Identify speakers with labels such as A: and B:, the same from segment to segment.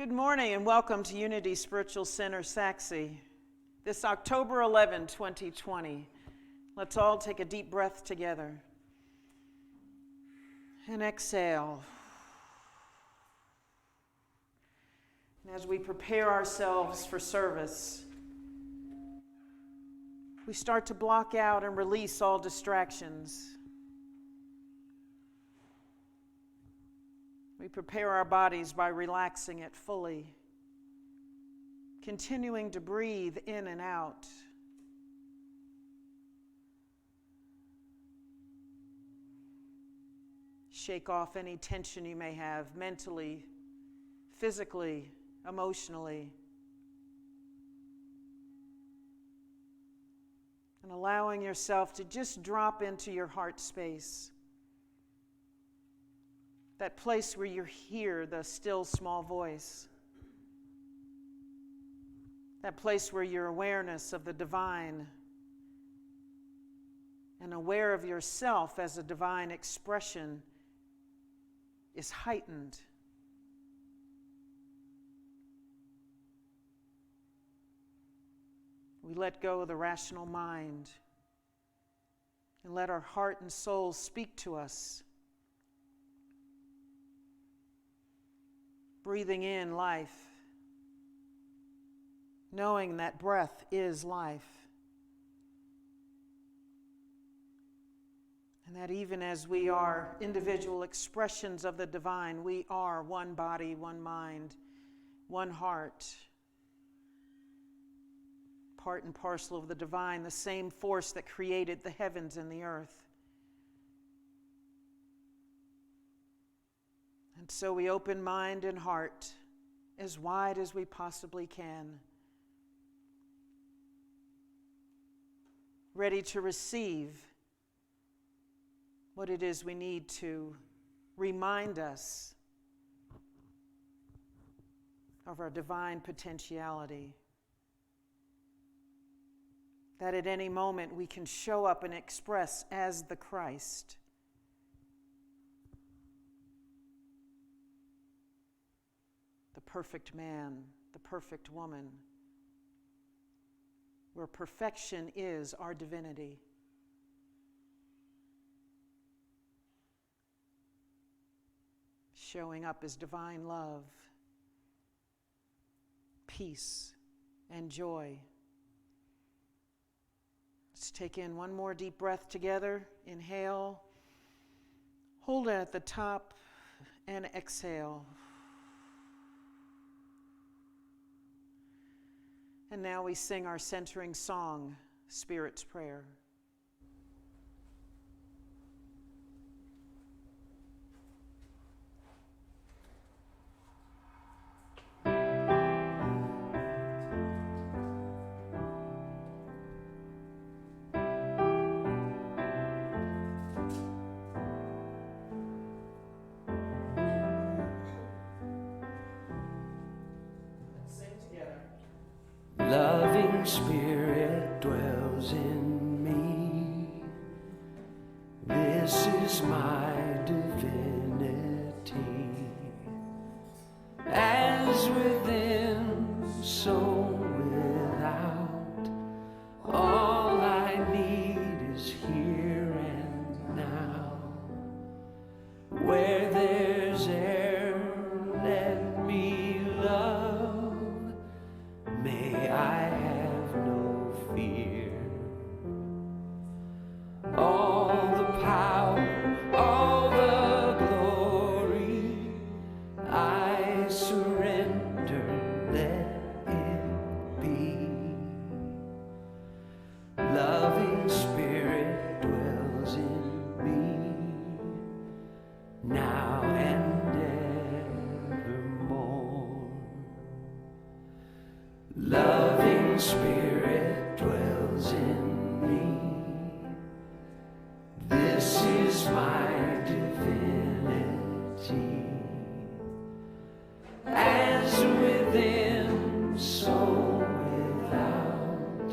A: Good morning and welcome to Unity Spiritual Center, Saxe. This October 11, 2020, let's all take a deep breath together and exhale. And as we prepare ourselves for service, we start to block out and release all distractions. We prepare our bodies by relaxing it fully, continuing to breathe in and out. Shake off any tension you may have mentally, physically, emotionally. And allowing yourself to just drop into your heart space. That place where you hear the still small voice. That place where your awareness of the divine and aware of yourself as a divine expression is heightened. We let go of the rational mind and let our heart and soul speak to us. Breathing in life, knowing that breath is life. And that even as we are individual expressions of the divine, we are one body, one mind, one heart, part and parcel of the divine, the same force that created the heavens and the earth. And so we open mind and heart as wide as we possibly can, ready to receive what it is we need to remind us of our divine potentiality. That at any moment we can show up and express as the Christ. The perfect man, the perfect woman, where perfection is our divinity. Showing up as divine love, peace, and joy. Let's take in one more deep breath together. Inhale, hold it at the top, and exhale. And now we sing our centering song, Spirit's Prayer.
B: Loving Spirit dwells in me. This is my divinity. As within, so without. All I need is here and now. Where there's air, let me love. May I have no fear. All the power, all the glory, I surrender, let it be. Loving Spirit dwells in me, now and evermore. Loving Spirit dwells in me. This is my divinity. As within, so without.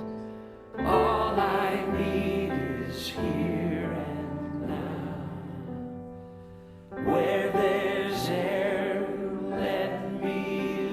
B: All I need is here and now. Where there's air, let me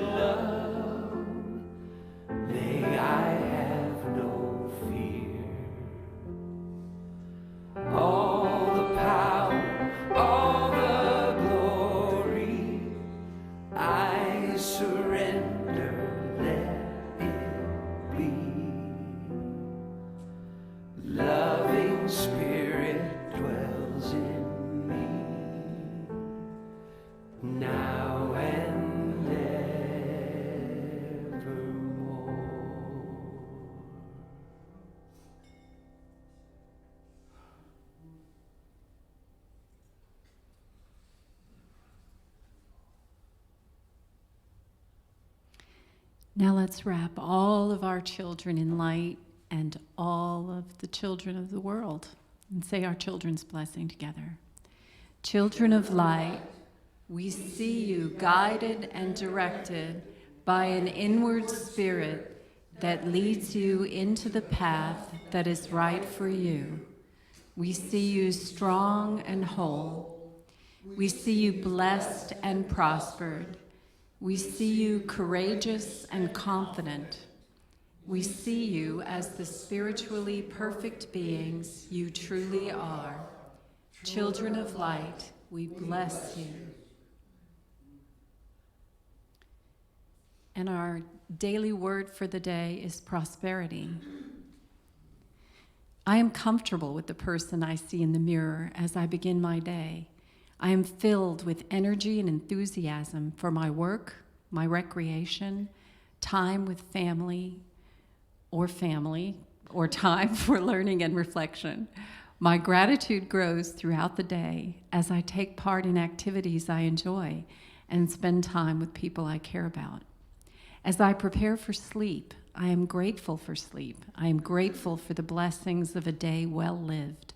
C: Now let's wrap all of our children in light and all of the children of the world and say our children's blessing together. Children of light, we see you guided and directed by an inward spirit that leads you into the path that is right for you. We see you strong and whole. We see you blessed and prospered. We see you courageous and confident. We see you as the spiritually perfect beings you truly are. Children of light, we bless you. And our daily word for the day is prosperity. I am comfortable with the person I see in the mirror as I begin my day. I am filled with energy and enthusiasm for my work, my recreation, time with family, or time for learning and reflection. My gratitude grows throughout the day as I take part in activities I enjoy and spend time with people I care about. As I prepare for sleep, I am grateful for sleep. I am grateful for the blessings of a day well lived.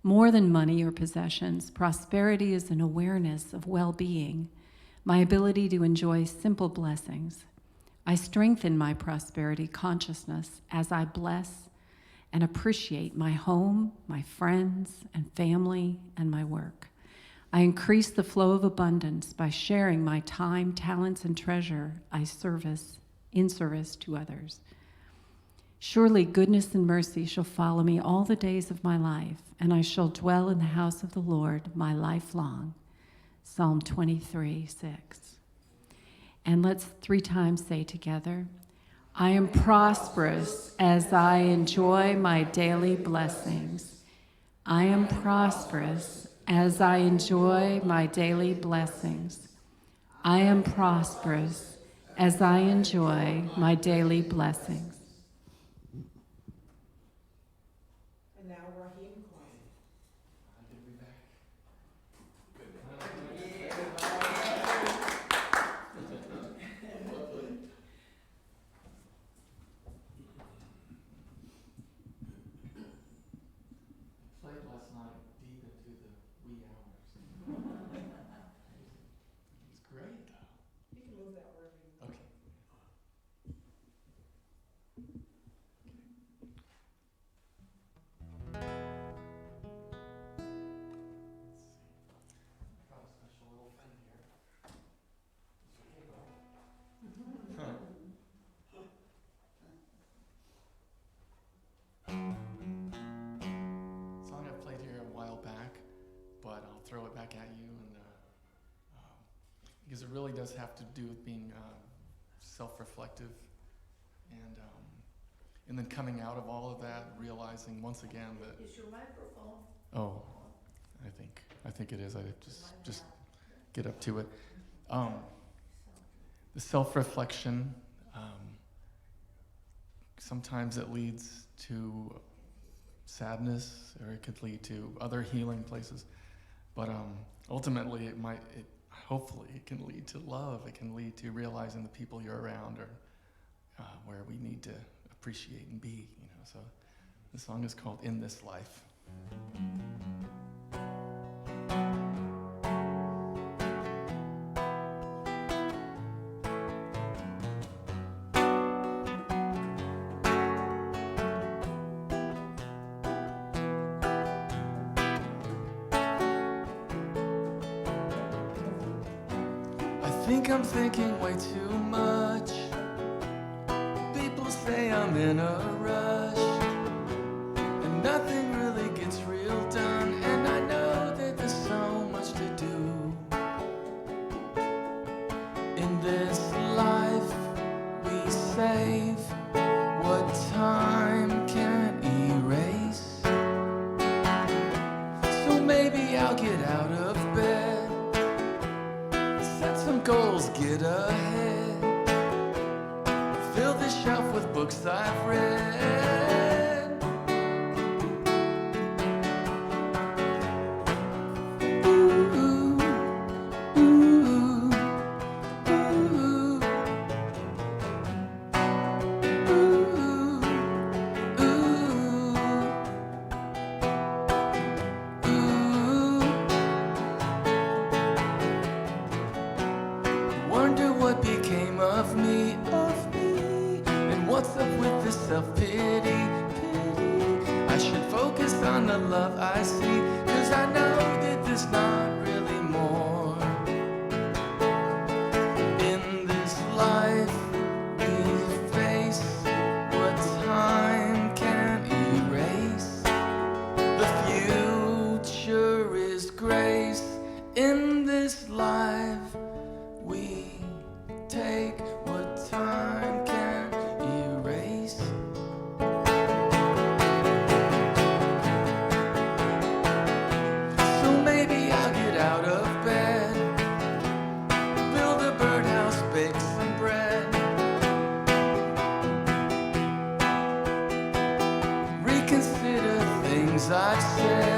C: More than money or possessions, prosperity is an awareness of well-being, my ability to enjoy simple blessings. I strengthen my prosperity consciousness as I bless and appreciate my home, my friends and family, and my work. I increase the flow of abundance by sharing my time, talents, and treasure in service to others. Surely goodness and mercy shall follow me all the days of my life, and I shall dwell in the house of the Lord my life long. Psalm 23:6. And let's 3 times say together, I am prosperous as I enjoy my daily blessings. I am prosperous as I enjoy my daily blessings. I am prosperous as I enjoy my daily blessings.
A: And now Raheem Klein.
D: Played last night deep into the wee hours. It's great though.
A: You can move that wherever you want.
D: Okay. I got a special little thing here. Song I played here a while back, but I'll throw it back at you, and because it really does have to do with being self-reflective, and then coming out of all of that, realizing once again that.
E: Is your microphone?
D: Oh, I think it is. I just get up to it. The self-reflection. Sometimes it leads to sadness, or it could lead to other healing places. But ultimately, hopefully, it can lead to love. It can lead to realizing the people you're around are where we need to appreciate and be. So the song is called "In This Life." I think I'm thinking way too much. People say I'm in a rush, and nothing really gets real done. And I know that there's so much to do. In this life we save what time can't erase. So maybe I'll get out of bed, set some goals, get ahead, fill this shelf with books I've read. Ooh, ooh, ooh. the love I see, 'cause I know that there's not really more in this life we face what time can't erase. The future is grace. In this life we take what time can't erase. So maybe I'll get out of bed, build a birdhouse, bake some bread, reconsider things I've said.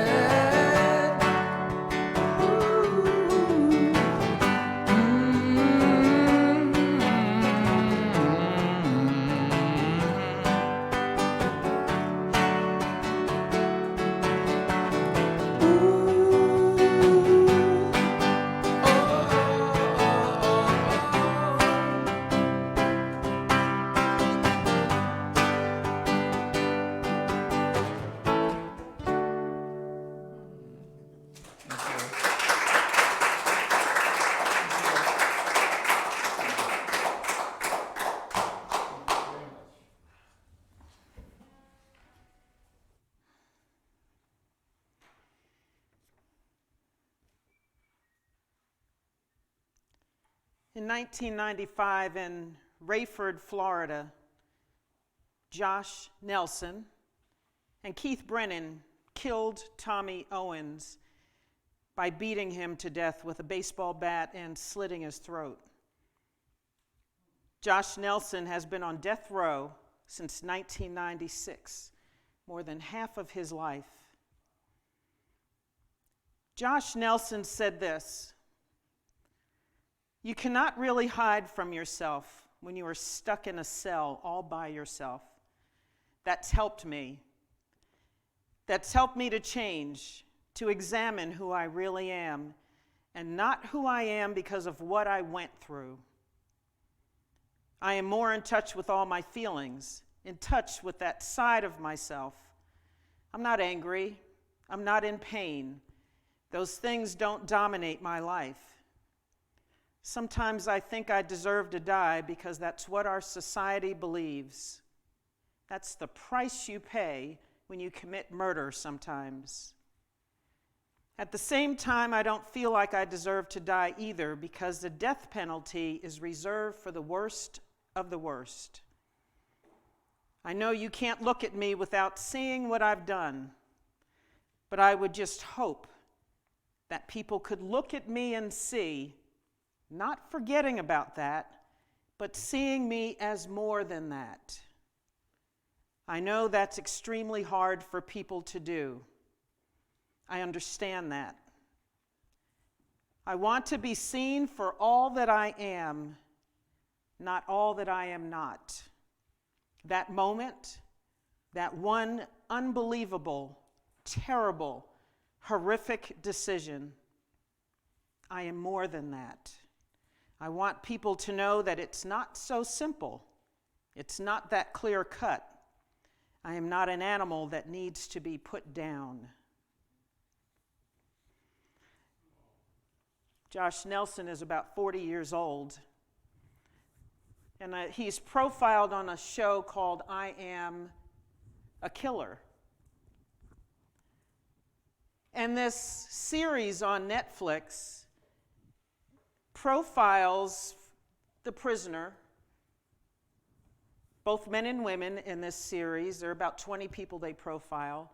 A: In 1995 in Rayford, Florida, Josh Nelson and Keith Brennan killed Tommy Owens by beating him to death with a baseball bat and slitting his throat. Josh Nelson has been on death row since 1996, more than half of his life. Josh Nelson said this: "You cannot really hide from yourself when you are stuck in a cell all by yourself. That's helped me. That's helped me to change, to examine who I really am, and not who I am because of what I went through. I am more in touch with all my feelings, in touch with that side of myself. I'm not angry. I'm not in pain. Those things don't dominate my life. Sometimes I think I deserve to die because that's what our society believes. That's the price you pay when you commit murder sometimes. At the same time, I don't feel like I deserve to die either, because the death penalty is reserved for the worst of the worst. I know you can't look at me without seeing what I've done, but I would just hope that people could look at me and see, not forgetting about that, but seeing me as more than that. I know that's extremely hard for people to do. I understand that. I want to be seen for all that I am, not all that I am not. That moment, that one unbelievable, terrible, horrific decision, I am more than that. I want people to know that it's not so simple. It's not that clear cut. I am not an animal that needs to be put down." Josh Nelson is about 40 years old, and he's profiled on a show called I Am a Killer. And this series on Netflix profiles the prisoner, both men and women in this series. There are about 20 people they profile,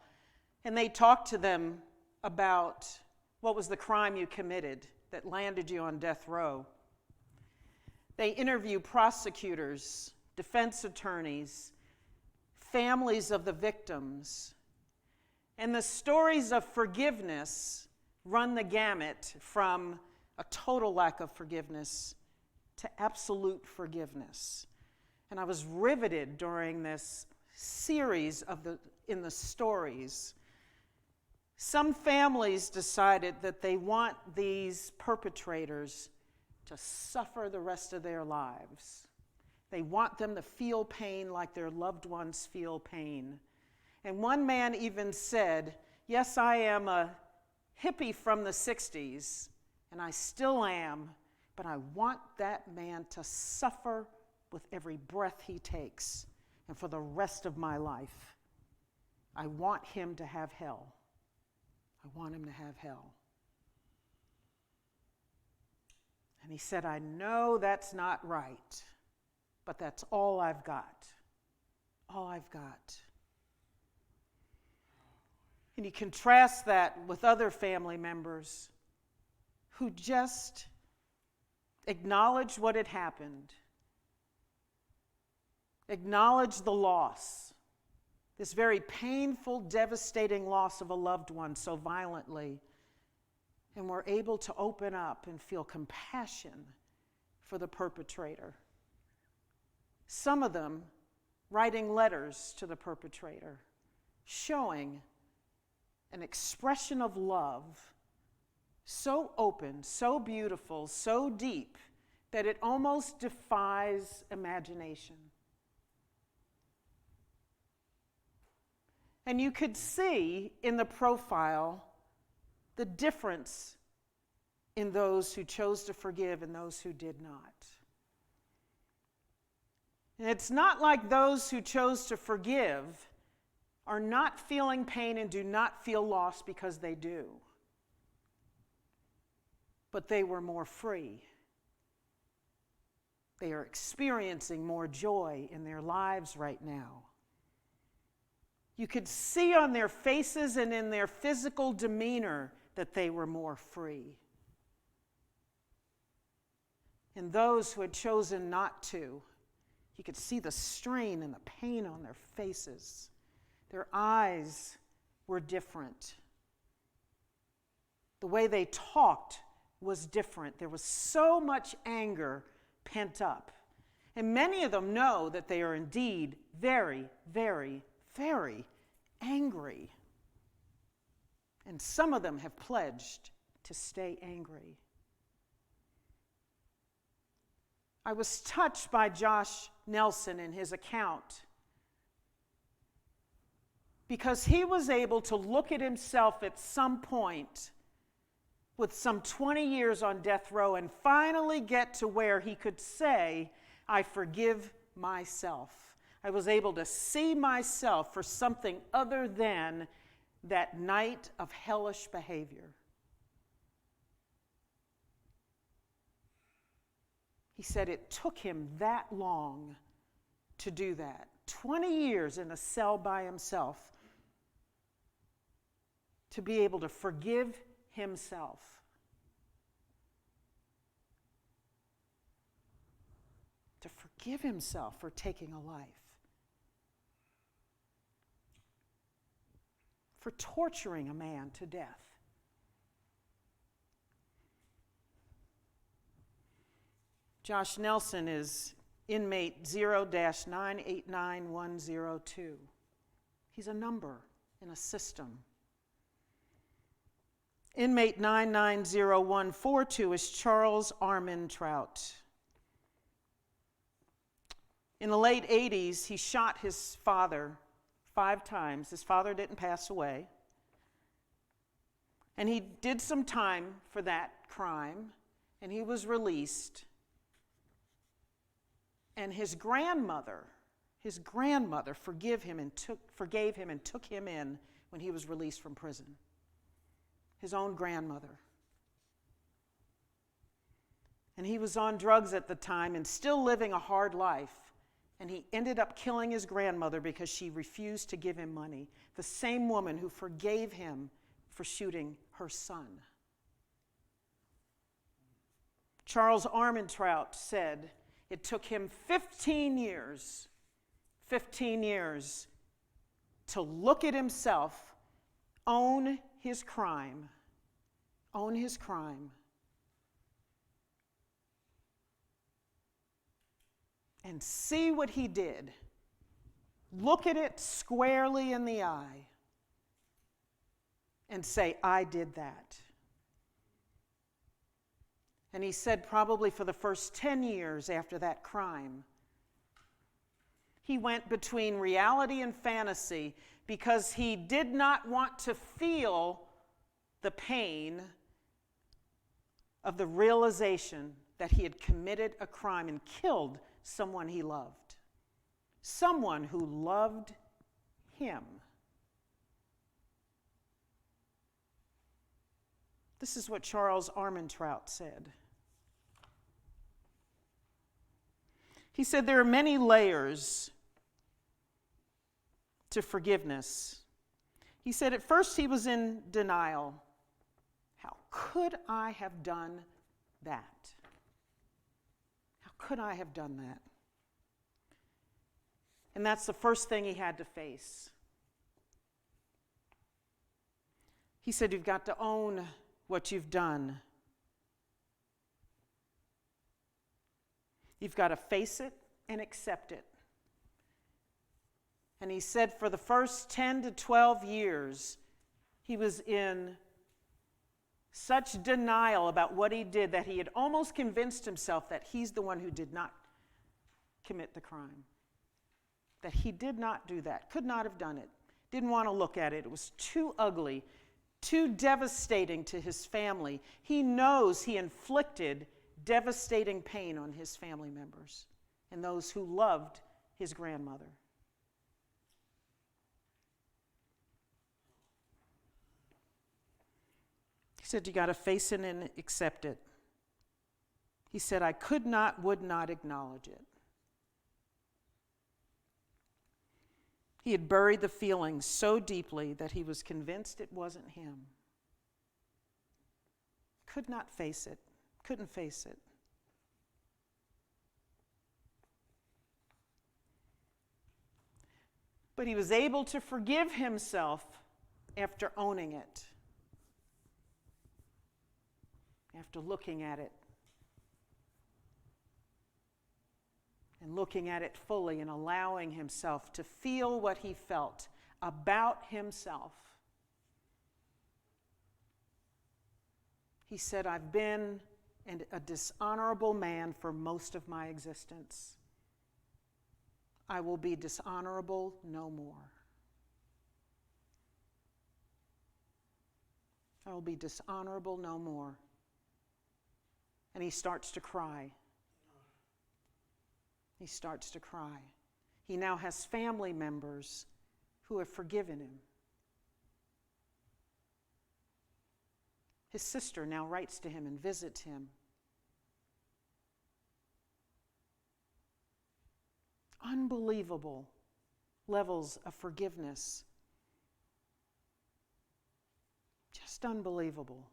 A: and they talk to them about what was the crime you committed that landed you on death row. They interview prosecutors, defense attorneys, families of the victims, and the stories of forgiveness run the gamut from a total lack of forgiveness to absolute forgiveness. And I was riveted during this series in the stories. Some families decided that they want these perpetrators to suffer the rest of their lives. They want them to feel pain like their loved ones feel pain. And one man even said, Yes, I am a hippie from the 60s, and I still am, but I want that man to suffer with every breath he takes, and for the rest of my life. I want him to have hell. I want him to have hell. And he said, I know that's not right, but that's all I've got. All I've got. And you contrast that with other family members who just acknowledged what had happened, acknowledged the loss, this very painful, devastating loss of a loved one so violently, and were able to open up and feel compassion for the perpetrator. Some of them writing letters to the perpetrator, showing an expression of love so open, so beautiful, so deep, that it almost defies imagination. And you could see in the profile the difference in those who chose to forgive and those who did not. And it's not like those who chose to forgive are not feeling pain and do not feel loss, because they do. But they were more free. They are experiencing more joy in their lives right now. You could see on their faces and in their physical demeanor that they were more free. And those who had chosen not to, you could see the strain and the pain on their faces. Their eyes were different. The way they talked was different. There was so much anger pent up. And many of them know that they are indeed very, very, very angry. And some of them have pledged to stay angry. I was touched by Josh Nelson in his account, because he was able to look at himself at some point with some 20 years on death row and finally get to where he could say, I forgive myself. I was able to see myself for something other than that night of hellish behavior. He said it took him that long to do that. 20 years in a cell by himself to be able to forgive himself. To forgive himself for taking a life. For torturing a man to death. Josh Nelson is inmate 0-989102. He's a number in a system. Inmate 990142 is Charles Armentrout. In the late 80s, he shot his father 5 times. His father didn't pass away. And he did some time for that crime, and he was released. And his grandmother forgave him and took him in when he was released from prison. His own grandmother. And he was on drugs at the time and still living a hard life. And he ended up killing his grandmother because she refused to give him money. The same woman who forgave him for shooting her son. Charles Armentrout said it took him 15 years to look at himself, own his crime, and see what he did. Look at it squarely in the eye and say, I did that. And he said probably for the first 10 years after that crime, he went between reality and fantasy because he did not want to feel the pain of the realization that he had committed a crime and killed someone he loved, someone who loved him. This is what Charles Armentrout said. He said, there are many layers to forgiveness. He said, at first he was in denial. How could I have done that? How could I have done that? And that's the first thing he had to face. He said, you've got to own what you've done. You've got to face it and accept it. And he said for the first 10 to 12 years, he was in such denial about what he did that he had almost convinced himself that he's the one who did not commit the crime. That he did not do that, could not have done it, didn't want to look at it. It was too ugly, too devastating to his family. He knows he inflicted devastating pain on his family members and those who loved his grandmother. He said, you got to face it and accept it. He said, I could not, would not acknowledge it. He had buried the feelings so deeply that he was convinced it wasn't him. Could not face it. Couldn't face it. But he was able to forgive himself after owning it, after looking at it, and looking at it fully and allowing himself to feel what he felt about himself. He said, I've been a dishonorable man for most of my existence. I will be dishonorable no more. I will be dishonorable no more. And he starts to cry. He starts to cry. He now has family members who have forgiven him. His sister now writes to him and visits him. Unbelievable levels of forgiveness. Just unbelievable.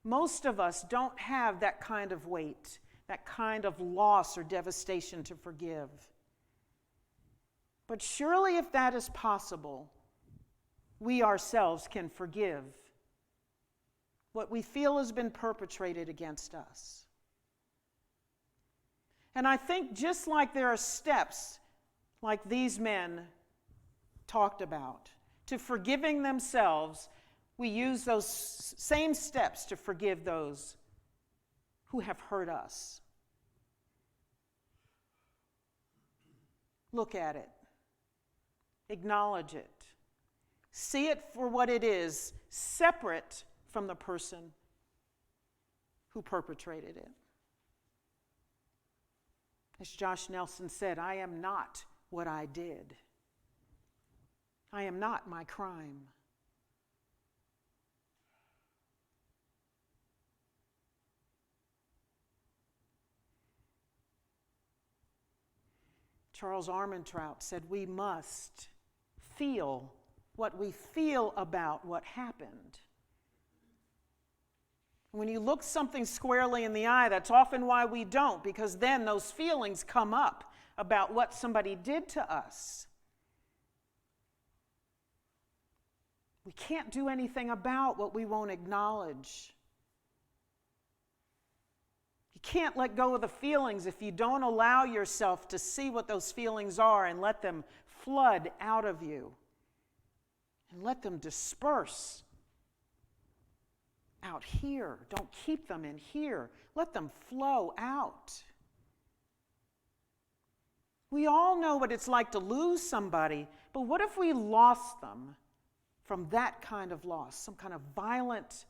A: Most of us don't have that kind of weight, that kind of loss or devastation to forgive. But surely if that is possible, we ourselves can forgive what we feel has been perpetrated against us. And I think just like there are steps, like these men talked about, to forgiving themselves, we use those same steps to forgive those who have hurt us. Look at it. Acknowledge it. See it for what it is, separate from the person who perpetrated it. As Josh Nelson said, I am not what I did. I am not my crime. Charles Armentrout said we must feel what we feel about what happened. When you look something squarely in the eye, that's often why we don't, because then those feelings come up about what somebody did to us. We can't do anything about what we won't acknowledge. You can't let go of the feelings if you don't allow yourself to see what those feelings are and let them flood out of you and let them disperse out here. Don't keep them in here. Let them flow out. We all know what it's like to lose somebody But what if we lost them from that kind of loss, some kind of violent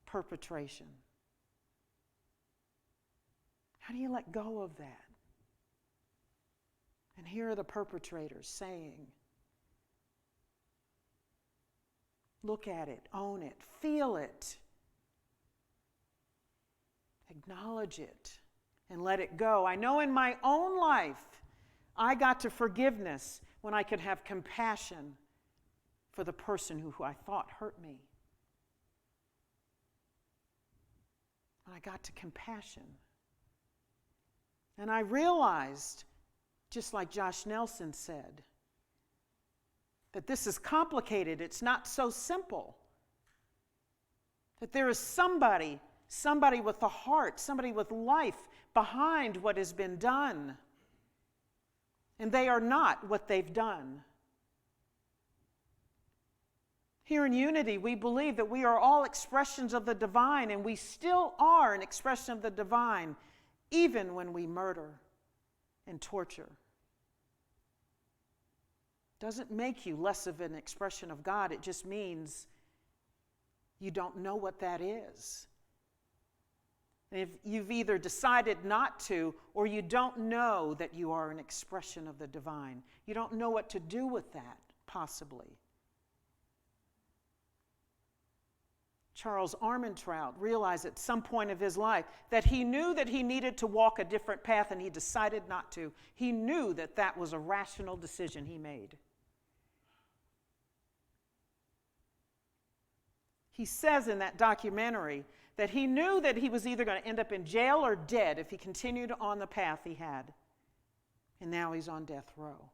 A: perpetration? How do you let go of that? And here are the perpetrators saying, look at it, own it, feel it, acknowledge it, and let it go. I know in my own life, I got to forgiveness when I could have compassion for the person who I thought hurt me. When I got to compassion. And I realized, just like Josh Nelson said, that this is complicated. It's not so simple. That there is somebody with a heart, somebody with life behind what has been done. And they are not what they've done. Here in Unity, we believe that we are all expressions of the divine, and we still are an expression of the divine, even when we murder and torture. Doesn't make you less of an expression of God. It just means you don't know what that is. And if you've either decided not to, or you don't know that you are an expression of the divine. You don't know what to do with that, possibly. Charles Armentrout realized at some point of his life that he knew that he needed to walk a different path, and he decided not to. He knew that that was a rational decision he made. He says in that documentary that he knew that he was either going to end up in jail or dead if he continued on the path he had. And now he's on death row.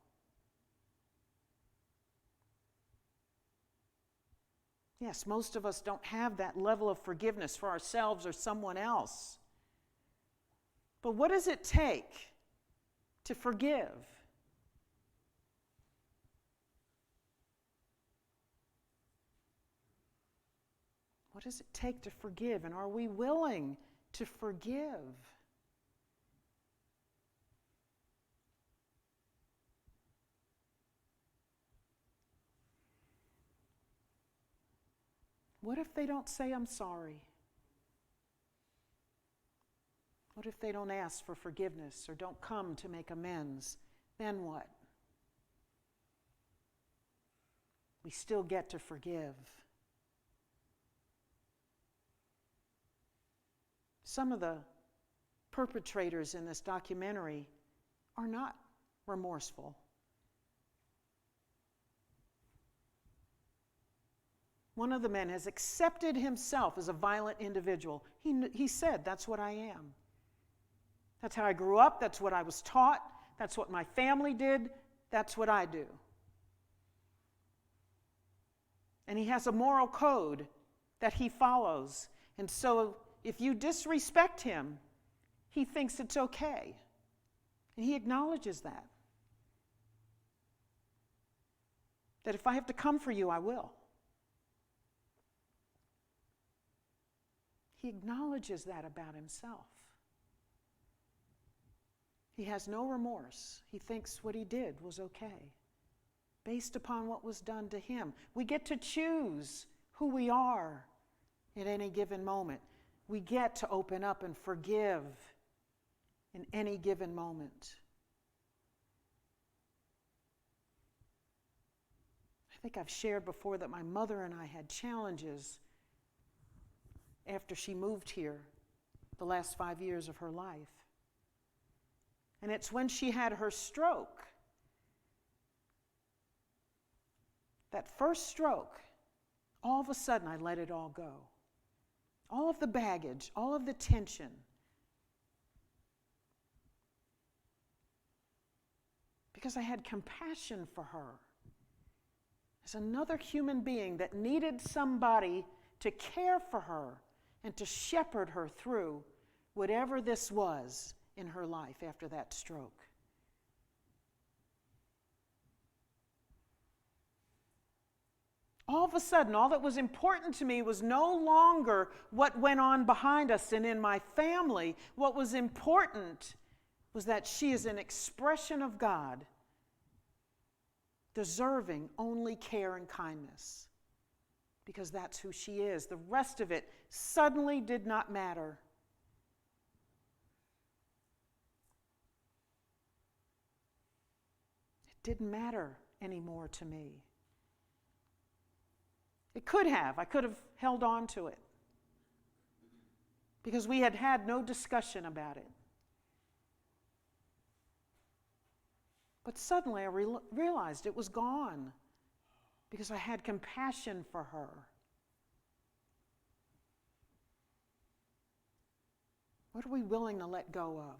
A: Yes, most of us don't have that level of forgiveness for ourselves or someone else. But what does it take to forgive? What does it take to forgive? And are we willing to forgive? What if they don't say, I'm sorry? What if they don't ask for forgiveness or don't come to make amends? Then what? We still get to forgive. Some of the perpetrators in this documentary are not remorseful. One of the men has accepted himself as a violent individual. He said, that's what I am. That's how I grew up. That's what I was taught. That's what my family did. That's what I do. And he has a moral code that he follows. And so if you disrespect him, he thinks it's okay. And he acknowledges that. That if I have to come for you, I will. He acknowledges that about himself. He has no remorse. He thinks what he did was okay, based upon what was done to him. We get to choose who we are at any given moment. We get to open up and forgive in any given moment. I think I've shared before that my mother and I had challenges after she moved here the last 5 years of her life. And it's when she had her stroke, that first stroke, all of a sudden I let it all go. All of the baggage, all of the tension. Because I had compassion for her as another human being that needed somebody to care for her and to shepherd her through whatever this was in her life after that stroke. All of a sudden, all that was important to me was no longer what went on behind us and in my family. What was important was that she is an expression of God deserving only care and kindness, because that's who she is. The rest of it suddenly did not matter. It didn't matter anymore to me. It could have. I could have held on to it, because we had had no discussion about it. But suddenly I realized it was gone, because I had compassion for her. What are we willing to let go of?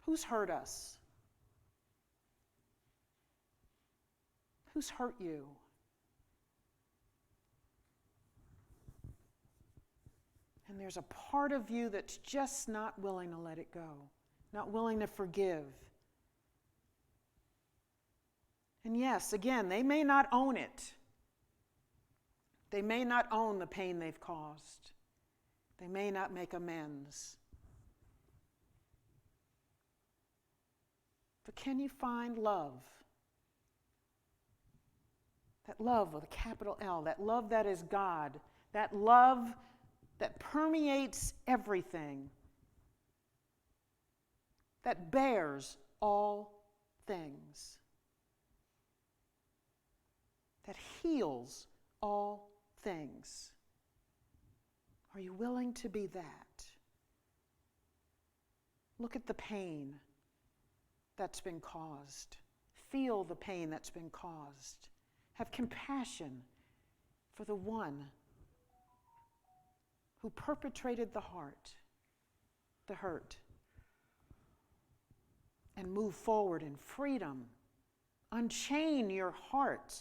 A: Who's hurt us? Who's hurt you? And there's a part of you that's just not willing to let it go, not willing to forgive. And yes, again, they may not own it. They may not own the pain they've caused. They may not make amends. But can you find love? That love with a capital L, that love that is God, that love that permeates everything, that bears all things, that heals all things. Are you willing to be that? Look at the pain that's been caused. Feel the pain that's been caused. Have compassion for the one who perpetrated the hurt, and move forward in freedom. Unchain your heart.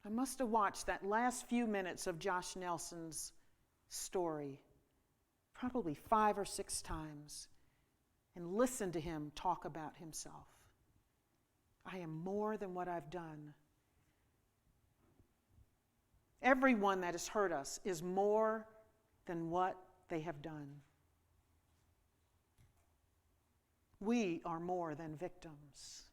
A: I must have watched that last few minutes of Josh Nelson's story probably 5 or 6 times and listened to him talk about himself. I am more than what I've done. Everyone that has hurt us is more than what they have done. We are more than victims.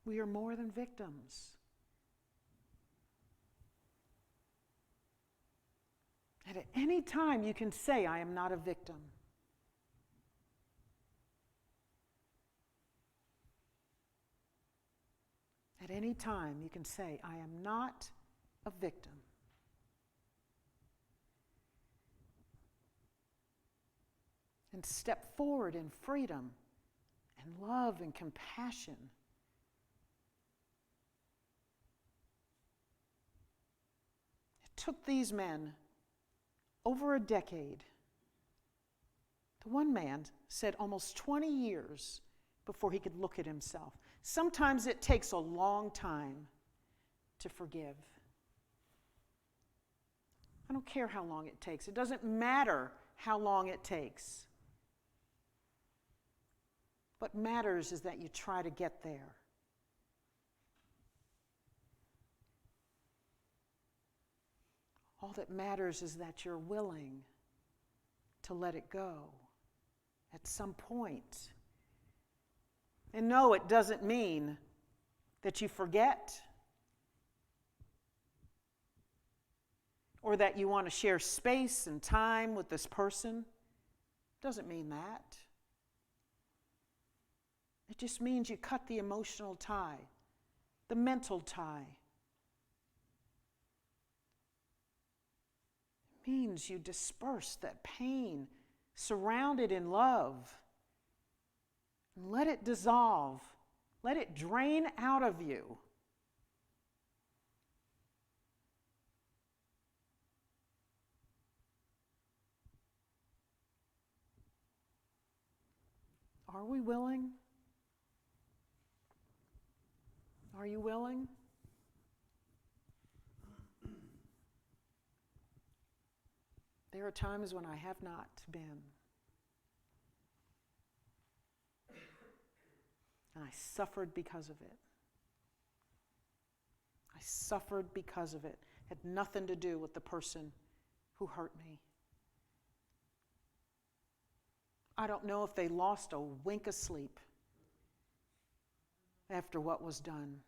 A: We are more than victims. And at any time you can say, I am not a victim. At any time you can say, I am not a victim. And step forward in freedom and love and compassion. It took these men over a decade. The one man said almost 20 years before he could look at himself. Sometimes it takes a long time to forgive. I don't care how long it takes. It doesn't matter how long it takes. What matters is that you try to get there. All that matters is that you're willing to let it go at some point. And no, it doesn't mean that you forget or that you want to share space and time with this person. It doesn't mean that. It just means you cut the emotional tie, the mental tie. It means you disperse that pain, surround it in love, and let it dissolve. Let it drain out of you. Are we willing? Are you willing? There are times when I have not been. And I suffered because of it. I suffered because of it. It had nothing to do with the person who hurt me. I don't know if they lost a wink of sleep after what was done.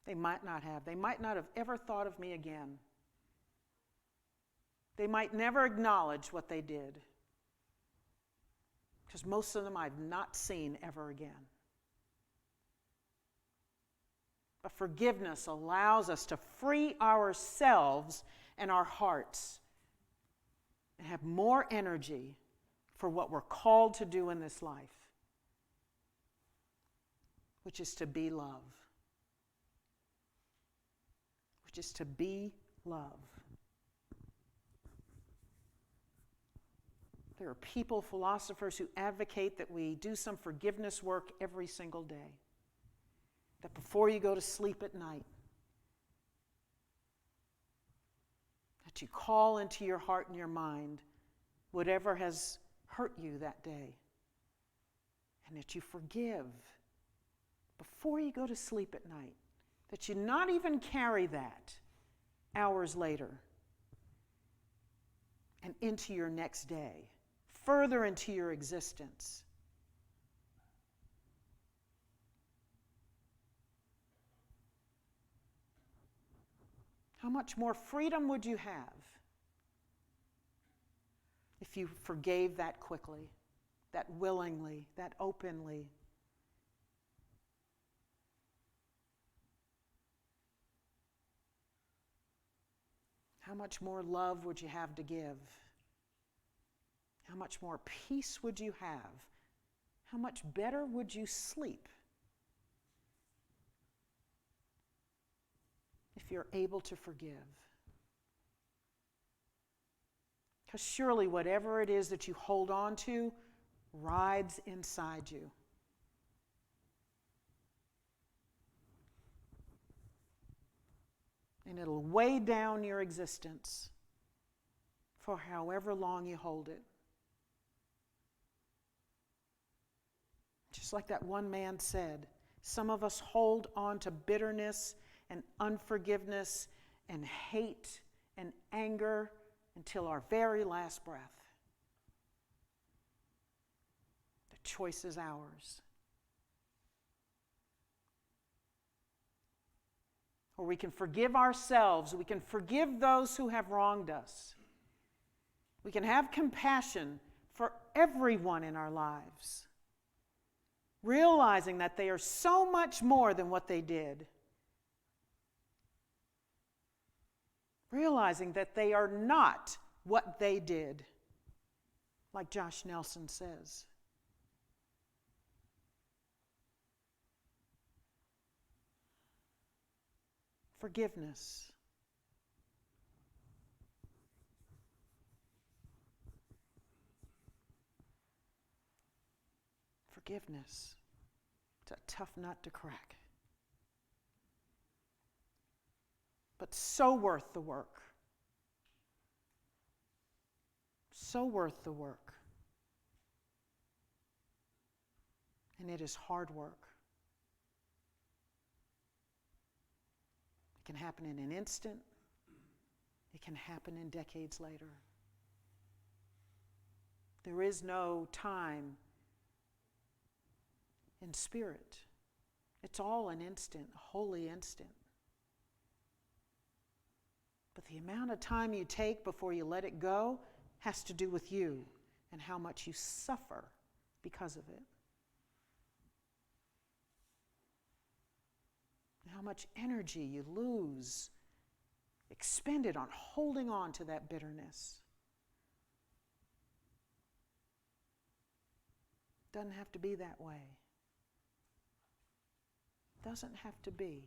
A: They might not have. They might not have ever thought of me again. They might never acknowledge what they did, because most of them I've not seen ever again. But forgiveness allows us to free ourselves and our hearts and have more energy for what we're called to do in this life, which is to be love. Which is to be love. There are people, philosophers, who advocate that we do some forgiveness work every single day. That before you go to sleep at night, that you call into your heart and your mind whatever has hurt you that day, and that you forgive before you go to sleep at night, that you not even carry that hours later and into your next day, further into your existence. How much more freedom would you have if you forgave that quickly, that willingly, that openly? How much more love would you have to give? How much more peace would you have? How much better would you sleep if you're able to forgive? Because surely whatever it is that you hold on to rides inside you. And it'll weigh down your existence for however long you hold it. Just like that one man said, some of us hold on to bitterness and unforgiveness and hate and anger until our very last breath. The choice is ours. Or we can forgive ourselves. We can forgive those who have wronged us. We can have compassion for everyone in our lives, realizing that they are so much more than what they did. Realizing that they are not what they did, like Josh Nelson says. Forgiveness. Forgiveness. It's a tough nut to crack. But so worth the work. So worth the work. And it is hard work. It can happen in an instant. It can happen in decades later. There is no time in spirit. It's all an instant, a holy instant. But the amount of time you take before you let it go has to do with you and how much you suffer because of it. And how much energy you lose, expended on holding on to that bitterness. Doesn't have to be that way. Doesn't have to be.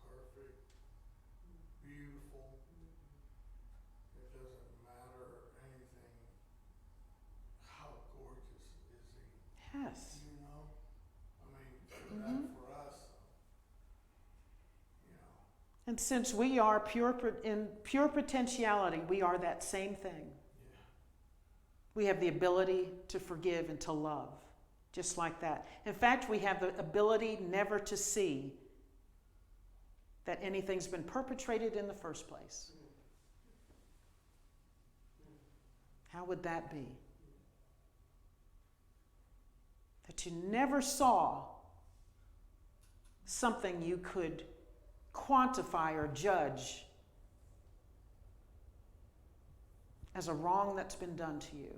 E: perfect, beautiful. It doesn't matter anything. How gorgeous is he?
A: Yes.
E: You know? I mean, that for us, you know.
A: And since we are in pure potentiality, we are that same thing.
E: Yeah.
A: We have the ability to forgive and to love, just like that. In fact, we have the ability never to see that anything's been perpetrated in the first place. How would that be? That you never saw something you could quantify or judge as a wrong that's been done to you.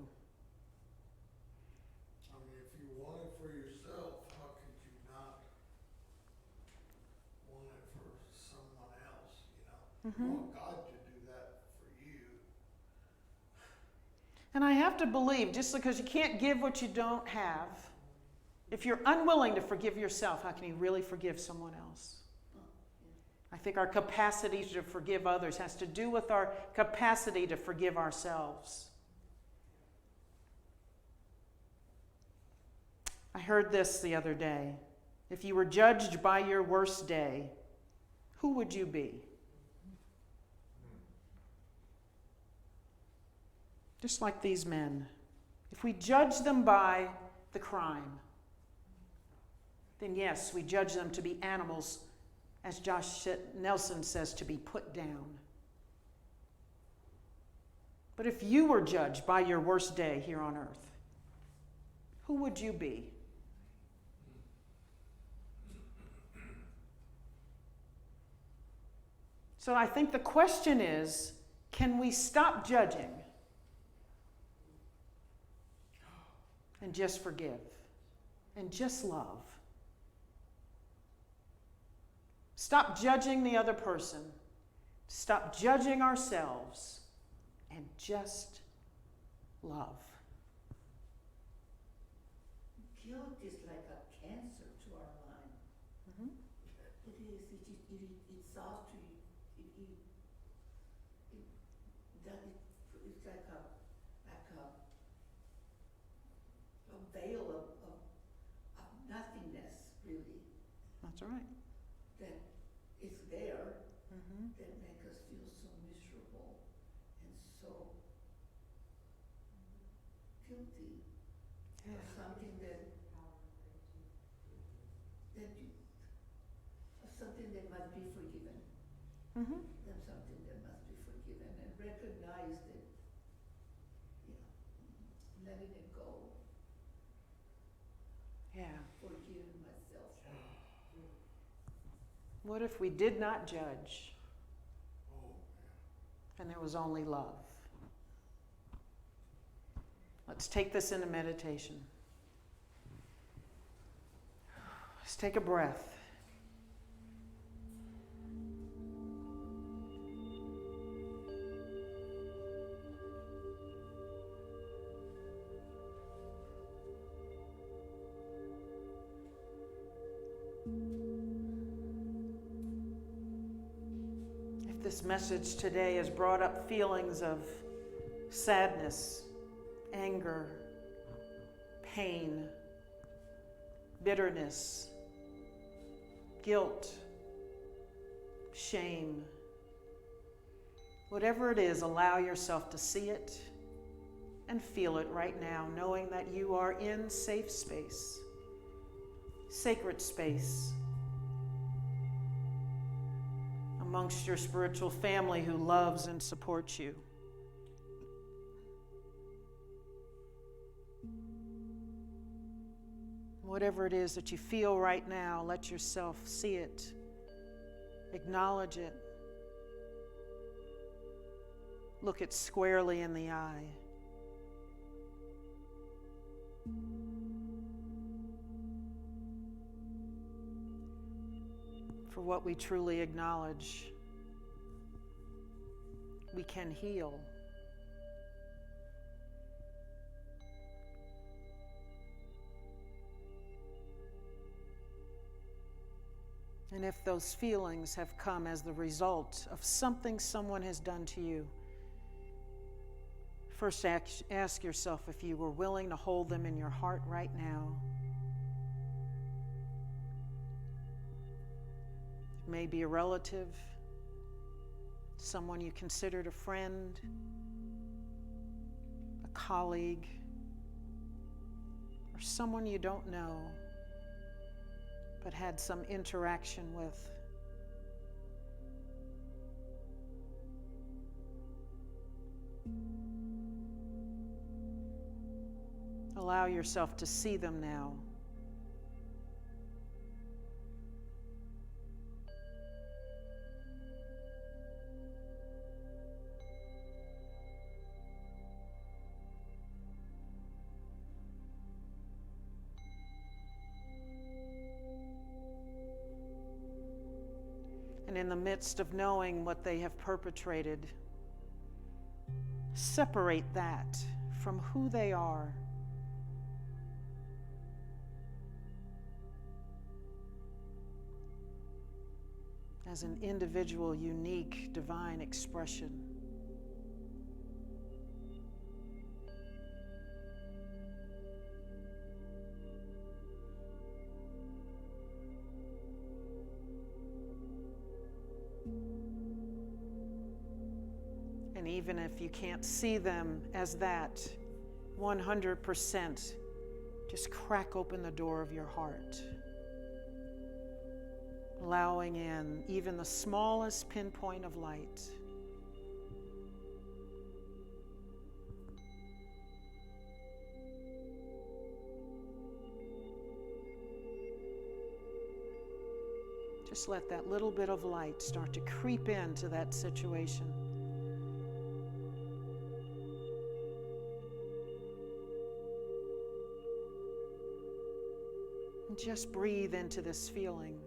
E: I mean, if you want it for yourself, how could you not want it for someone else, you know? You want God to do that for you.
A: And I have to believe, just because you can't give what you don't have, if you're unwilling to forgive yourself, how can you really forgive someone else? I think our capacity to forgive others has to do with our capacity to forgive ourselves. I heard this the other day. If you were judged by your worst day, who would you be? Just like these men. If we judge them by the crime, then yes, we judge them to be animals, as Josh Nelson says, to be put down. But if you were judged by your worst day here on earth, who would you be? So I think the question is, can we stop judging and just forgive and just love? Stop judging the other person. Stop judging ourselves and just love.
F: Guilt is like a cancer to our mind.
A: Mhm.
F: It is. It's out to you. It's like a veil of nothingness, really.
A: That's right.
F: That is there
A: Mhm.
F: that make us feel so miserable and so guilty
A: Yeah.
F: of something something that must be forgiven.
A: Mhm.
F: That's something that must be forgiven and recognize that, you know, letting it go,
A: Yeah.
F: forgiving myself.
A: What if we did not judge
E: Oh, man.
A: and there was only love? Let's take this into meditation. Let's take a breath. If this message today has brought up feelings of sadness, anger, pain, bitterness, guilt, shame, whatever it is, allow yourself to see it and feel it right now, knowing that you are in safe space, sacred space, amongst your spiritual family who loves and supports you. Whatever it is that you feel right now, let yourself see it, acknowledge it, look it squarely in the eye. For what we truly acknowledge, we can heal. And if those feelings have come as the result of something someone has done to you, first ask yourself if you were willing to hold them in your heart right now. It may be a relative, someone you considered a friend, a colleague, or someone you don't know but had some interaction with. Allow yourself to see them now. And in the midst of knowing what they have perpetrated, separate that from who they are. As an individual, unique, divine expression. And even if you can't see them as that, 100%, just crack open the door of your heart, allowing in even the smallest pinpoint of light. Just let that little bit of light start to creep into that situation. And just breathe into this feeling,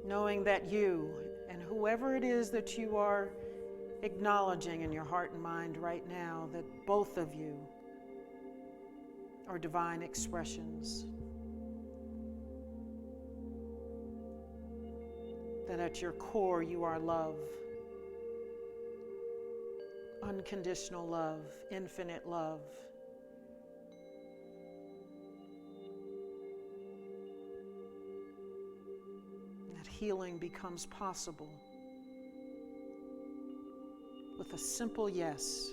A: knowing that you and whoever it is that you are acknowledging in your heart and mind right now, that both of you are divine expressions. That at your core you are love, unconditional love, infinite love. That healing becomes possible with a simple yes.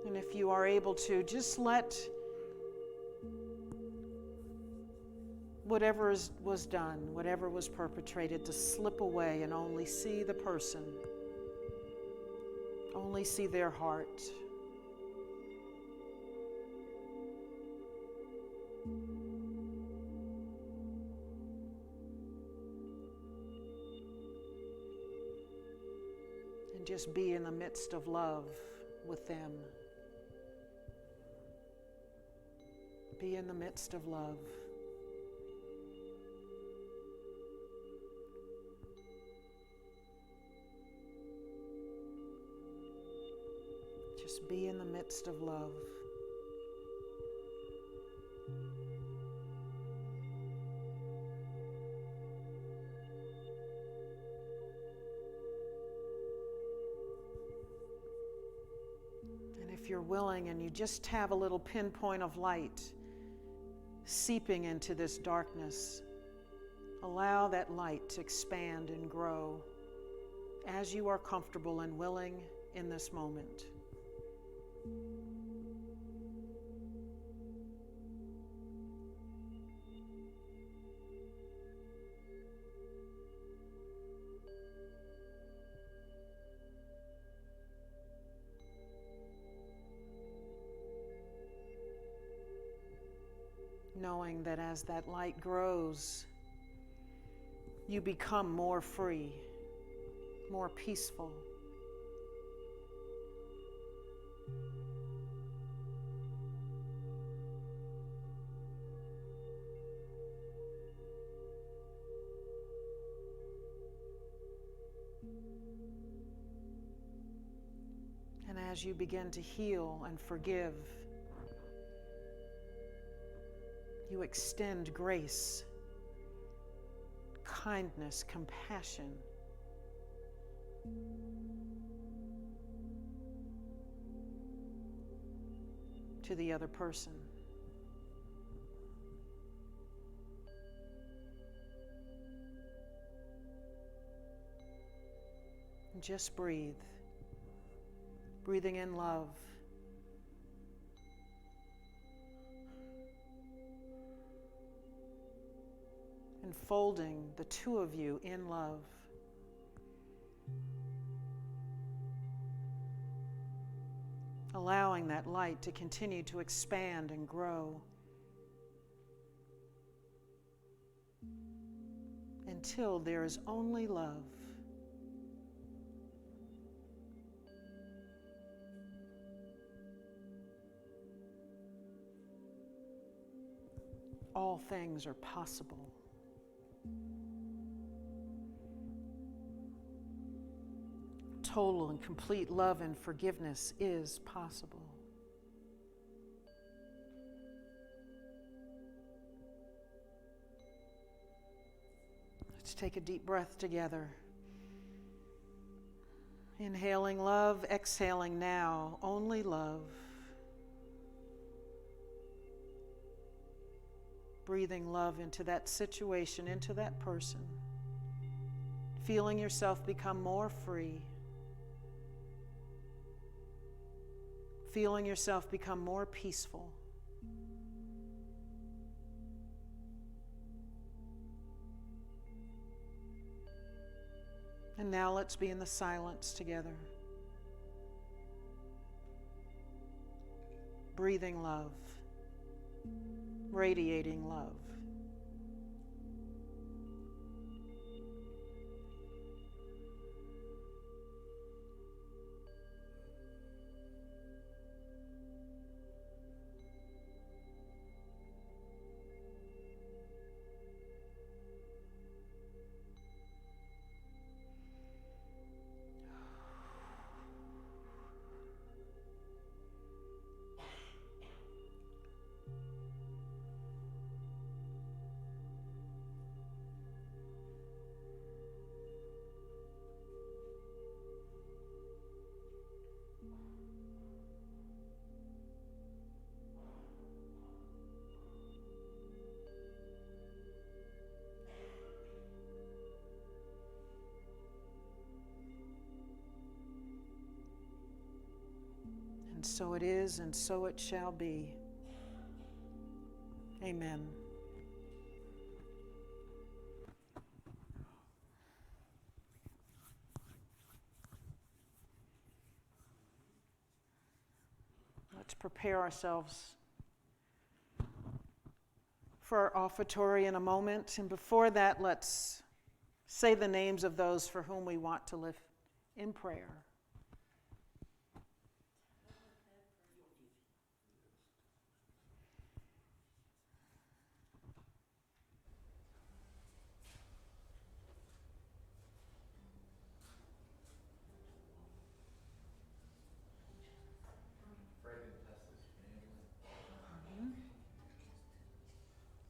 A: And if you are able to, just let whatever was done, whatever was perpetrated, to slip away and only see the person, only see their heart. And just be in the midst of love with them. Be in the midst of love. Just be in the midst of love. And if you're willing and you just have a little pinpoint of light seeping into this darkness, allow that light to expand and grow as you are comfortable and willing in this moment. Knowing that as that light grows, you become more free, more peaceful. as you begin to heal and forgive, you extend grace, kindness, compassion to the other person. And just breathe, breathing in love. Enfolding the two of you in love. Allowing that light to continue to expand and grow until there is only love. All things are possible. Total and complete love and forgiveness is possible. Let's take a deep breath together. Inhaling love, exhaling now, only love. Breathing love into that situation, into that person. Feeling yourself become more free. Feeling yourself become more peaceful. And now let's be in the silence together. Breathing love, radiating love. And so it is, and so it shall be. Amen. Let's prepare ourselves for our offertory in a moment. And before that, let's say the names of those for whom we want to lift in prayer.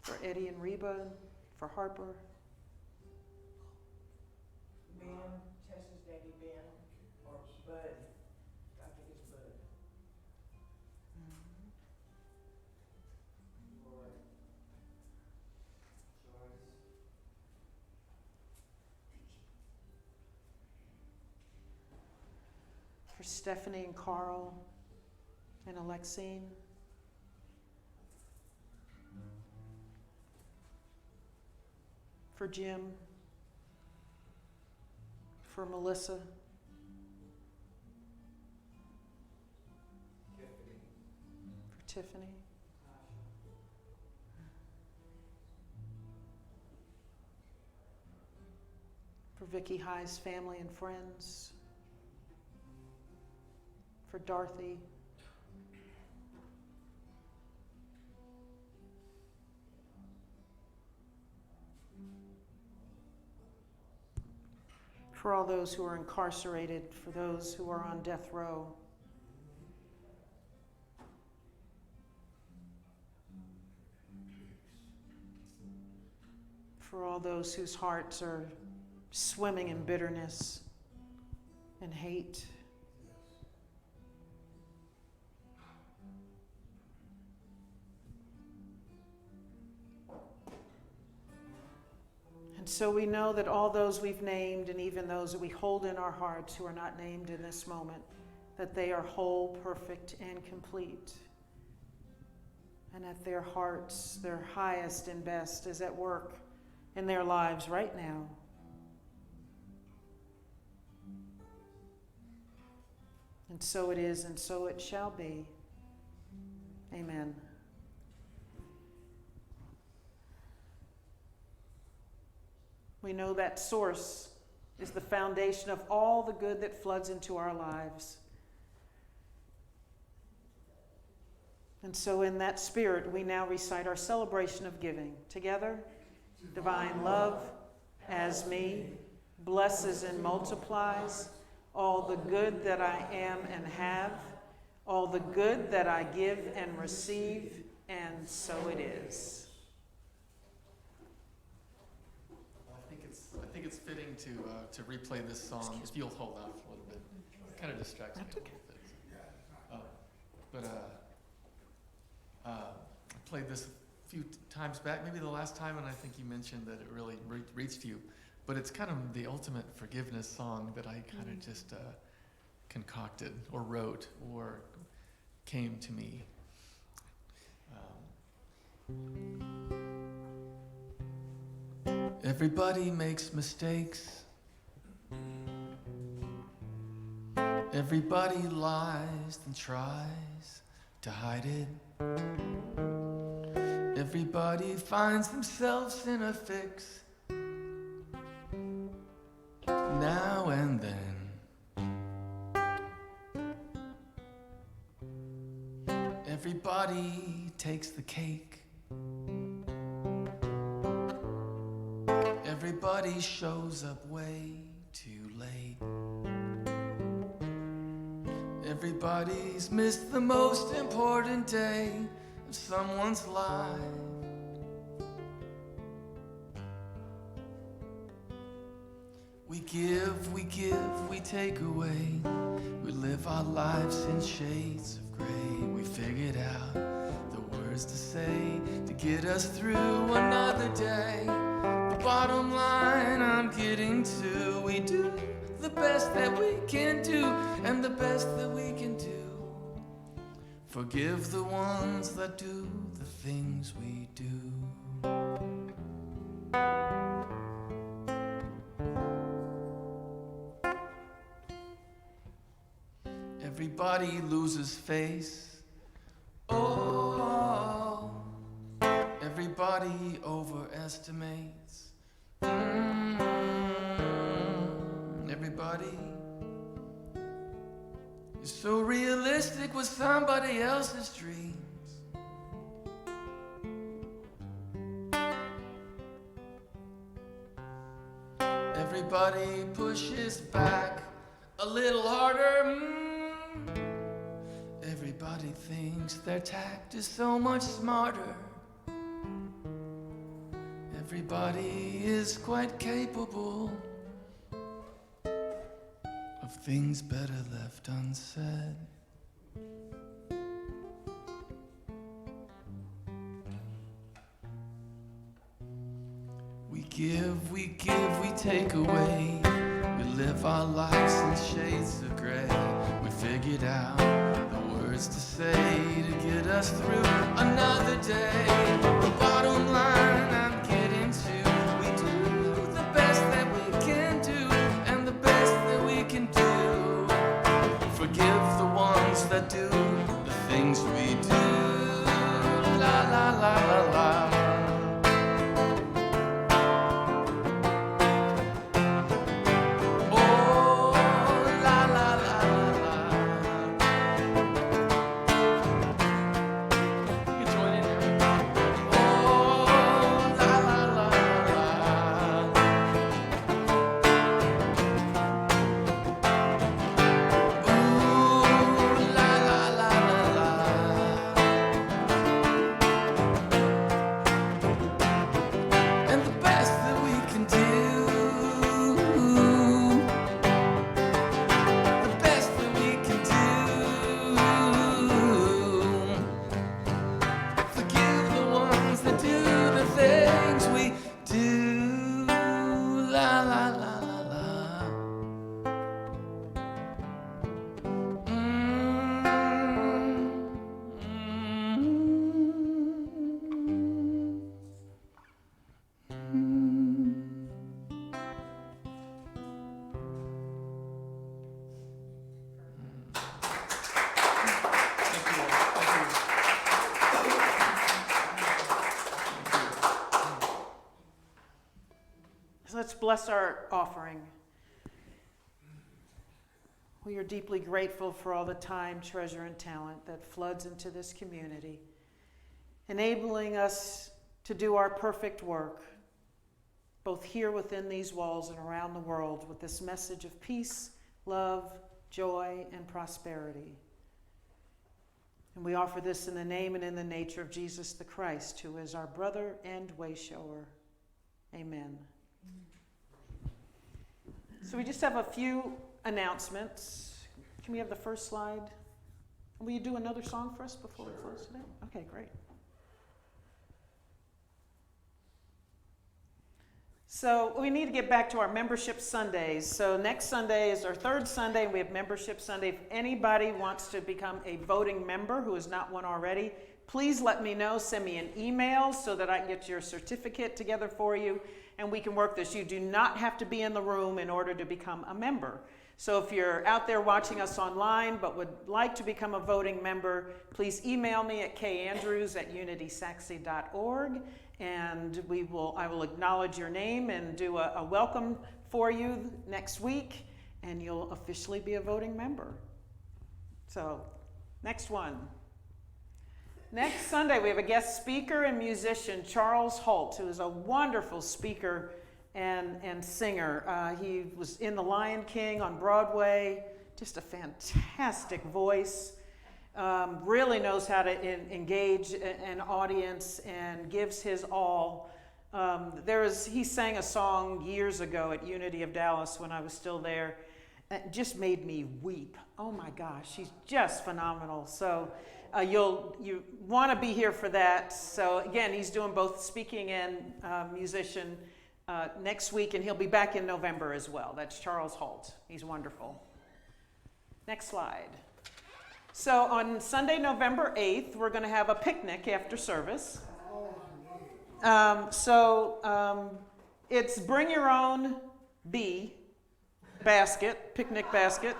A: For Eddie and Reba, for Harper.
G: Ben, Tessa's daddy Ben, or Bud. I think it's Bud. Roy. Joyce.
A: For Stephanie and Carl and Alexine. For Jim. For Melissa. For Tiffany. For Vicky High's family and friends. For Dorothy. For all those who are incarcerated, for those who are on death row, for all those whose hearts are swimming in bitterness and hate. And so we know that all those we've named, and even those that we hold in our hearts who are not named in this moment, that they are whole, perfect, and complete. And that their hearts, their highest and best, is at work in their lives right now. And so it is, and so it shall be. Amen. We know that source is the foundation of all the good that floods into our lives. And so in that spirit, we now recite our celebration of giving. Together, divine love, as me, blesses and multiplies all the good that I am and have, all the good that I give and receive, and so it is.
D: I think it's fitting to replay this song. If you'll hold out for a little bit, it kind of distracts me a little bit. I played this a few times back, maybe the last time, and I think you mentioned that it really reached you. But it's kind of the ultimate forgiveness song that I kind of just concocted or wrote or came to me. Everybody makes mistakes. Everybody lies and tries to hide it. Everybody finds themselves in a fix now and then. Everybody takes the cake. Everybody shows up way too late. Everybody's missed the most important day of someone's life. We give, we take away. We live our lives in shades of gray. We figured out the words to say to get us through another day. The bottom line I'm getting to, we do the best that we can do, and the best that we can do. Forgive the ones that do the things we do. Everybody loses face. Oh, everybody overestimates. Everybody is so realistic with somebody else's dreams. Everybody pushes back a little harder. Everybody thinks their tact is so much smarter. Everybody is quite capable of things better left unsaid. We give, we take away. We live our lives in shades of gray. We figured out the words to say to get us through another day. The bottom line I'm getting to, we do the best that we can do, and the best that we can do. Forgive the ones that do the things we do. La la la la la. La
A: just bless our offering. We are deeply grateful for all the time, treasure, and talent that floods into this community, enabling us to do our perfect work, both here within these walls and around the world, with this message of peace, love, joy, and prosperity. And we offer this in the name and in the nature of Jesus the Christ, who is our brother and way shower. Amen. So we just have a few announcements. Can we have the first slide? Will you do another song for us before we close today? Okay, great. So we need to get back to our membership Sundays. So next Sunday is our third Sunday. We have membership Sunday. If anybody wants to become a voting member who is not one already, please let me know. Send me an email so that I can get your certificate together for you and we can work this. You do not have to be in the room in order to become a member. So if you're out there watching us online but would like to become a voting member, please email me at kandrews@unitysaxe.org. And I will acknowledge your name and do a welcome for you next week, and you'll officially be a voting member. So, next one. Next Sunday, we have a guest speaker and musician, Charles Holt, who is a wonderful speaker and singer. He was in The Lion King on Broadway, just a fantastic voice. Really knows how to engage an audience and gives his all. He sang a song years ago at Unity of Dallas when I was still there. It just made me weep. Oh my gosh, he's just phenomenal. So you want to be here for that. So again, he's doing both speaking and musician next week, and he'll be back in November as well. That's Charles Holt. He's wonderful. Next slide. So on Sunday, November 8th, we're going to have a picnic after service. It's bring your own picnic basket.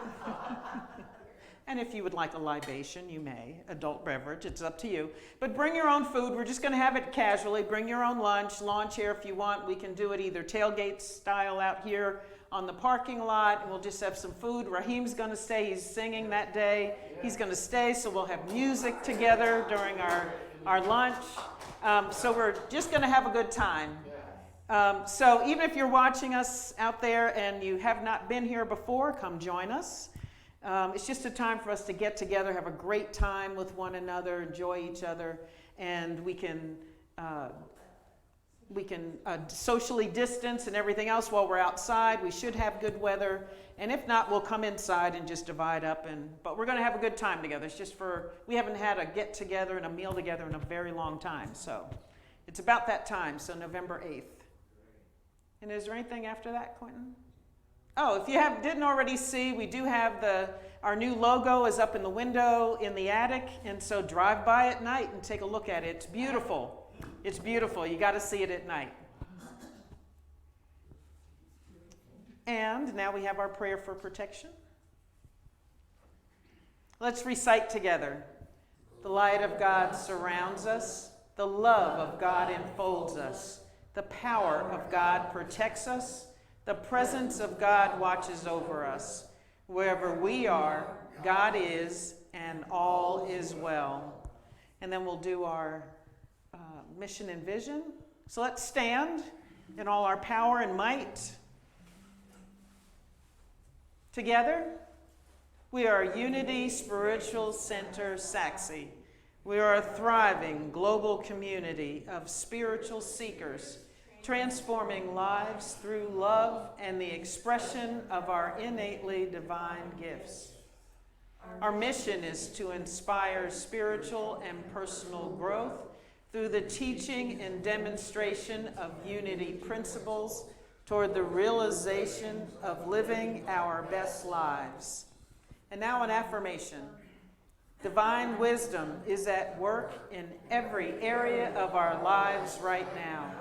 A: And if you would like a libation, you may, adult beverage, it's up to you. But bring your own food. We're just going to have it casually. Bring your own lunch, lawn chair if you want. We can do it either tailgate style out here on the parking lot, and we'll just have some food. Raheem's going to stay. He's singing that day. He's going to stay, so we'll have music together during our lunch. So we're just going to have a good time. So even if you're watching us out there and you have not been here before, come join us. It's just a time for us to get together, have a great time with one another, enjoy each other, and we can socially distance and everything else while we're outside. We should have good weather, and if not, we'll come inside and just divide up. But we're going to have a good time together. It's just we haven't had a get together and a meal together in a very long time, so it's about that time. So November 8th. And is there anything after that, Quentin? Oh, if you didn't already see, we do have our new logo is up in the window in the attic, and so drive by at night and take a look at it. It's beautiful. It's beautiful. You got to see it at night. And now we have our prayer for protection. Let's recite together. The light of God surrounds us. The love of God enfolds us. The power of God protects us. The presence of God watches over us. Wherever we are, God is, and all is well. And then we'll do our mission and vision. So let's stand in all our power and might. Together, we are Unity Spiritual Center Saxe. We are a thriving global community of spiritual seekers, transforming lives through love and the expression of our innately divine gifts. Our mission is to inspire spiritual and personal growth through the teaching and demonstration of unity principles toward the realization of living our best lives. And now an affirmation. Divine wisdom is at work in every area of our lives right now.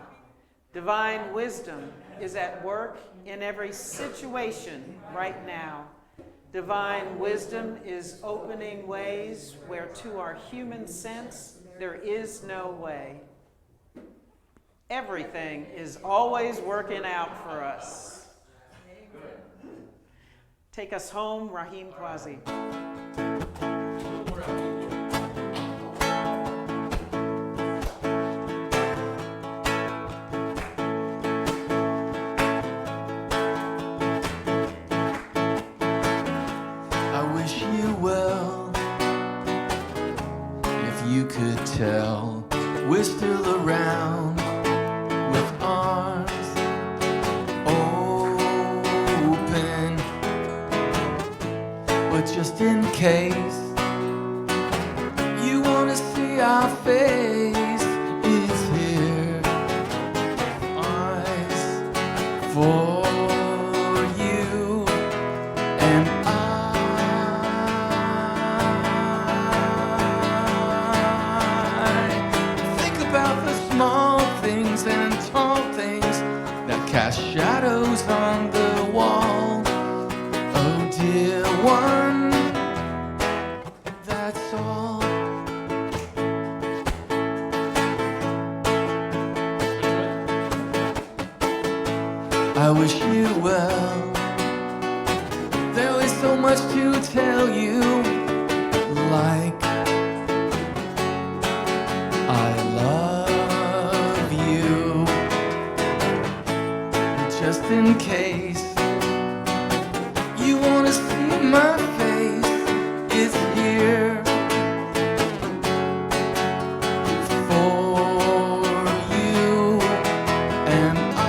A: Divine wisdom is at work in every situation right now. Divine wisdom is opening ways where to our human sense there is no way. everything is always working out for us. Take us home, Raheem Quasi.
B: I wish you well. If you could tell, we're still around with arms open. But just in case you wanna see our face, is here. Eyes for you and I think about the small things and tall things that cast shadows on the wall. Oh dear one, that's all. I wish you well. There is so much to tell you, like I love you. Just in case you wanna see my face, it's here for you and I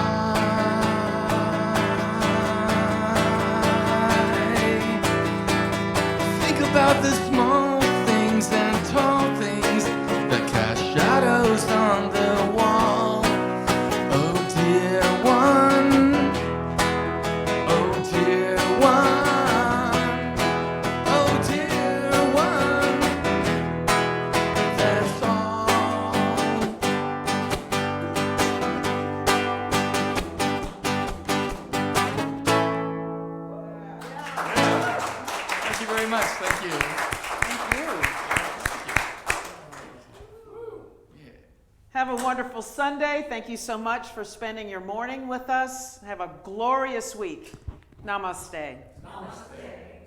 B: think about the small things and tall things that cast shadows on the wall. Oh dear one, oh dear one, oh dear one, that's all.
D: Thank you very much. Thank you.
A: Thank you. Have a wonderful Sunday. Thank you so much for spending your morning with us. Have a glorious week. Namaste.
F: Namaste.